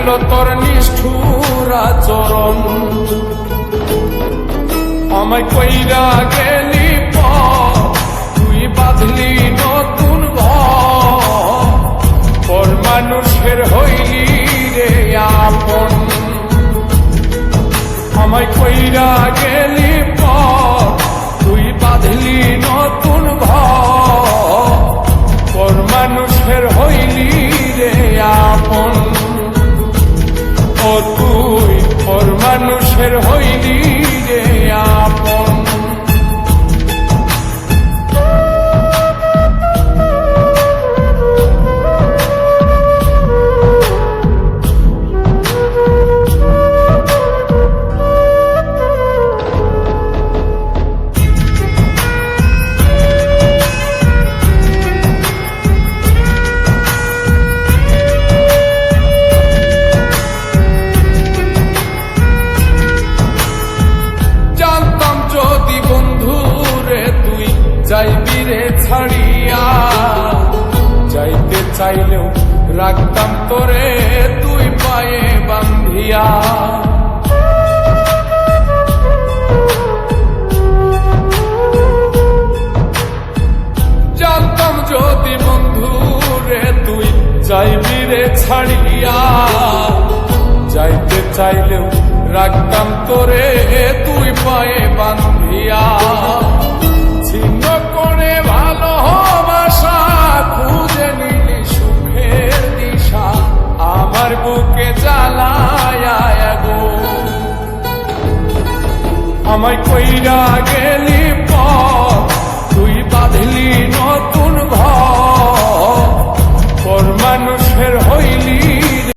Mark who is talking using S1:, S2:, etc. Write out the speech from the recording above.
S1: লাগলো তোর নিষ্ঠুর আচরণ, আমায় কইরা গেলি তুই বাঁধলি নতুন ঘর, পর মানুষের হইলি রে আপন। আমায় কইরা গেলি তুই বাঁধলি নতুন ঘর, পর মানুষের হইলি রে আপন। ও তুই পর মানুষের হইলি রে আপন। যাইবি রে ছাড়িয়া, যাইতে চাইলেও রাখতাম তোরে তুই পায়ে বান্ধিয়া। জানতাম যদি বন্ধু রে তুই যাইবি রে ছাড়িয়া, যাইতে চাইলেও রাখতাম তোরে তুই পায়ে বান্ধিয়া। ছিন্ন করে ভালোবাসা খুঁজে নিলি সুখের দিশা, আমার বুকে জ্বালায় গো। আমায় কইরা গে